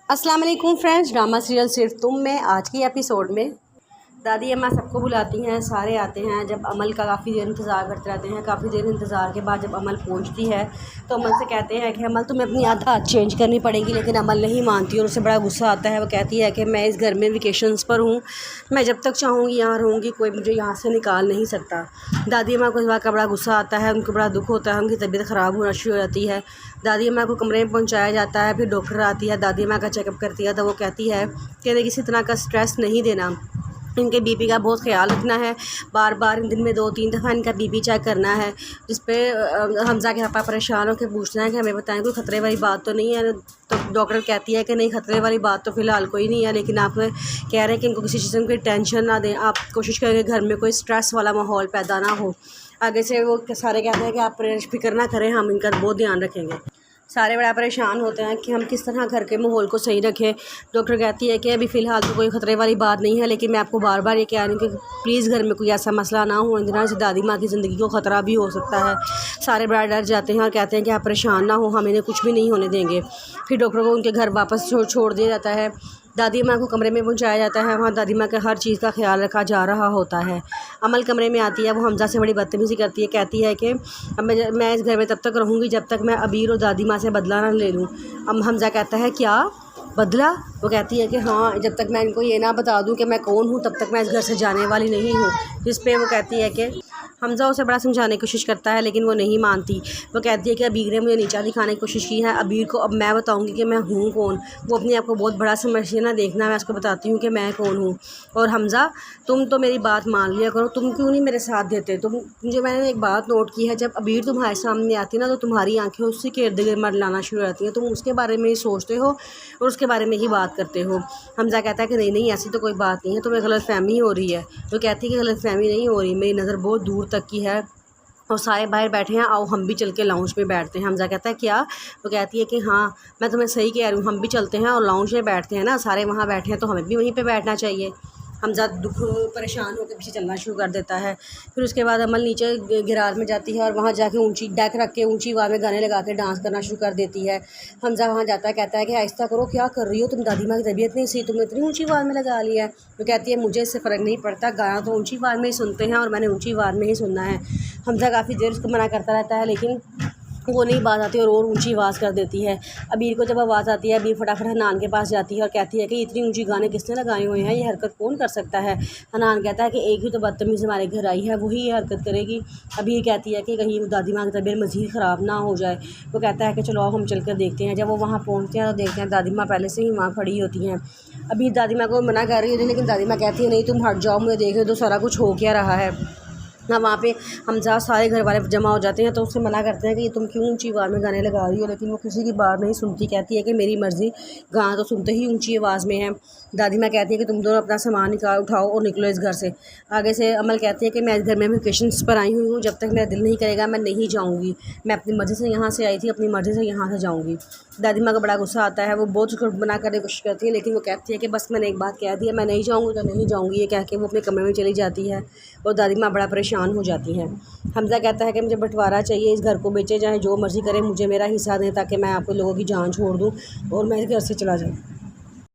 अस्सलाम वालेकुम friends, drama serial सिर्फ तुम में आज की एपिसोड में दादी अम्मा सबको बुलाती हैं। सारे आते हैं। जब अमल का काफ़ी देर इंतज़ार करते रहते हैं। काफ़ी देर इंतज़ार के बाद जब अमल पहुंचती है तो अमल से कहते हैं कि अमल तुम्हें अपनी आदत चेंज करनी पड़ेगी, लेकिन अमल नहीं मानती और उसे बड़ा गुस्सा आता है। वो कहती है कि मैं इस घर में वेकेशंस पर हूँ, मैं जब तक चाहूँगी यहाँ रहूँगी, कोई मुझे यहाँ से निकाल नहीं सकता। दादी अम्मा को इस बात का बड़ा गुस्सा आता है, उनको बड़ा दुख होता है, उनकी तबीयत ख़राब होना शुरू हो जाती है। दादी अम्मा को कमरे में पहुँचाया जाता है। फिर डॉक्टर आती है, दादी अम्मा का चेकअप करती है तो वो कहती है कि किसी तरह का स्ट्रेस नहीं देना, इनके बीपी का बहुत ख्याल रखना है, बार बार दिन में 2-3 दफ़ा इनका बीपी चेक करना है। जिस पे हमज़ा के पापा परेशान होकर पूछते हैं कि हमें बताएं कोई ख़तरे वाली बात तो नहीं है। तो डॉक्टर कहती है कि नहीं, ख़तरे वाली बात तो फ़िलहाल कोई नहीं है, लेकिन आप कह रहे हैं कि इनको किसी किस्म की टेंशन ना दें, आप कोशिश करेंगे घर में कोई स्ट्रेस वाला माहौल पैदा ना हो। आगे से वो सारे कहते हैं कि आप फिक्र ना करें, हम इनका बहुत ध्यान रखेंगे। सारे बड़ा परेशान होते हैं कि हम किस तरह घर के माहौल को सही रखें। डॉक्टर कहती है कि अभी फ़िलहाल तो कोई ख़तरे वाली बात नहीं है, लेकिन मैं आपको बार बार ये कह रही हूँ कि प्लीज़ घर में कोई ऐसा मसला ना हो, इन तरह से दादी माँ की ज़िंदगी को ख़तरा भी हो सकता है। सारे बड़ा डर जाते हैं और कहते हैं कि आप परेशान ना हो, हम इन्हें कुछ भी नहीं होने देंगे। फिर डॉक्टर को उनके घर वापस छोड़ दिया जाता है। दादी माँ को कमरे में पहुंचाया जाता है। वहाँ दादी माँ का हर चीज़ का ख्याल रखा जा रहा होता है। अमल कमरे में आती है, वो हमज़ा से बड़ी बदतमीज़ी करती है, कहती है कि अब मैं इस घर में तब तक रहूँगी जब तक मैं अबीर और दादी माँ से बदला ना ले लूँ। अब हमज़ा कहता है क्या बदला? वो कहती है कि हाँ, जब तक मैं इनको ये ना बता दूँ कि मैं कौन हूँ तब तक मैं इस घर से जाने वाली नहीं हूँ। जिस पे वो कहती है कि हमज़ा उसे बड़ा समझाने की कोशिश करता है, लेकिन वो नहीं मानती। वो कहती है कि अबीर ने मुझे नीचा दिखाने की कोशिश की है, अबीर को अब मैं बताऊंगी कि मैं हूँ कौन। वो अपने आप को बहुत बड़ा समझती है ना, देखना मैं उसको बताती हूँ कि मैं कौन हूँ। और हमज़ा, तुम तो मेरी बात मान लिया करो, तुम क्यों नहीं मेरे साथ देते? मुझे मैंने एक बात नोट की है, जब अबीर तुम्हारे सामने आती ना तो तुम्हारी आंखें उससे के इर्द गिर्द मंडलाना शुरू हो जाती हैं। तुम उसके बारे में ही सोचते हो और उसके बारे में ही बात करते हो। हमज़ा कहता है कि नहीं नहीं, ऐसी तो कोई बात नहीं है, तुम्हें गलतफ़हमी हो रही है। वो कहती है कि गलतफ़हमी नहीं हो रही, मेरी नज़र बहुत दूर तक की है और सारे बाहर बैठे हैं, आओ हम भी चल के लाउंज में बैठते हैं। हमज़ा कहता है क्या? वो कहती है कि हाँ, मैं तुम्हें सही कह रही हूँ, हम भी चलते हैं और लाउंज में बैठते हैं ना, सारे वहाँ बैठे हैं तो हमें भी वहीं पे बैठना चाहिए। हमज़ा दुख परेशान होकर पीछे चलना शुरू कर देता है। फिर उसके बाद अमल नीचे गिरार में जाती है और वहाँ जाके ऊंची डेक रख के ऊंची आवाज़ में गाने लगा के डांस करना शुरू कर देती है। हमज़ा वहाँ जाता है, कहता है कि आहिस्ता करो, क्या कर रही हो तुम? दादी माँ की तबीयत नहीं सही, तुमने इतनी ऊंची आवाज़ में लगा लिया है। वो कहती है मुझे इससे फ़र्क नहीं पड़ता, गाना तो ऊंची आवाज़ में ही सुनते हैं और मैंने ऊंची आवाज़ में ही सुनना है। हमज़ा काफ़ी देर उसको मना करता रहता है, लेकिन वो नहीं बात आती और ऊंची आवाज़ कर देती है। अबीर को जब आवाज़ आती है, अबीर फटाफट हनान के पास जाती है और कहती है कि इतनी ऊंची गाने किसने लगाए हुए हैं, ये हरकत कौन कर सकता है? हनान कहता है कि एक ही तो बदतमीज़ हमारे घर आई है, वही ये हरकत करेगी। अबीर कहती है कि कहीं दादी माँ की तबीयत मज़ीद ख़राब ना हो जाए। वो कहता है कि चलो हम चल कर देखते हैं। जब वो वहाँ पहुँचते हैं तो देखते हैं दादी माँ पहले से ही वहाँ खड़ी होती हैं। अबीर दादी माँ को मना कर रही होती है, लेकिन दादी माँ कहती है नहीं, तुम हट जाओ, मुझे देख रहे हो तो सारा कुछ हो क्या रहा है ना। वहाँ पे हमज़ा सारे घर वाले जमा हो जाते हैं तो उससे मना करते हैं कि तुम क्यों ऊंची आवाज़ में गाने लगा रही हो, लेकिन वो किसी की बात नहीं सुनती। कहती है कि मेरी मर्ज़ी, गाना तो सुनते ही ऊंची आवाज़ में है। दादी माँ कहती है कि तुम दोनों अपना सामान उठाओ और निकलो इस घर से। आगे से अमल कहती है कि मैं इस घर में वेकेशंस पर आई हुई हूँ, जब तक मेरा दिल नहीं करेगा मैं नहीं जाऊँगी। मैं अपनी मर्ज़ी से यहाँ से आई थी, अपनी मर्ज़ी से यहाँ से जाऊँगी। दादी माँ को बड़ा गुस्सा आता है, वो बहुत उसको मना करने की कोशिश करती है, लेकिन वो कहती है कि बस मैंने एक बात कह दी है, मैं नहीं जाऊँगी तो नहीं जाऊँगी। ये कह के वो अपने कमरे में चली जाती है और दादी माँ बड़ा परेशान हो जाती है। हमज़ा कहता है कि मुझे बंटवारा चाहिए, इस घर को बेचे चाहे जो मर्ज़ी करें, मुझे मेरा हिस्सा दें ताकि मैं आप लोगों की जान छोड़ दूँ और मैं इस घर से चला जाऊँ।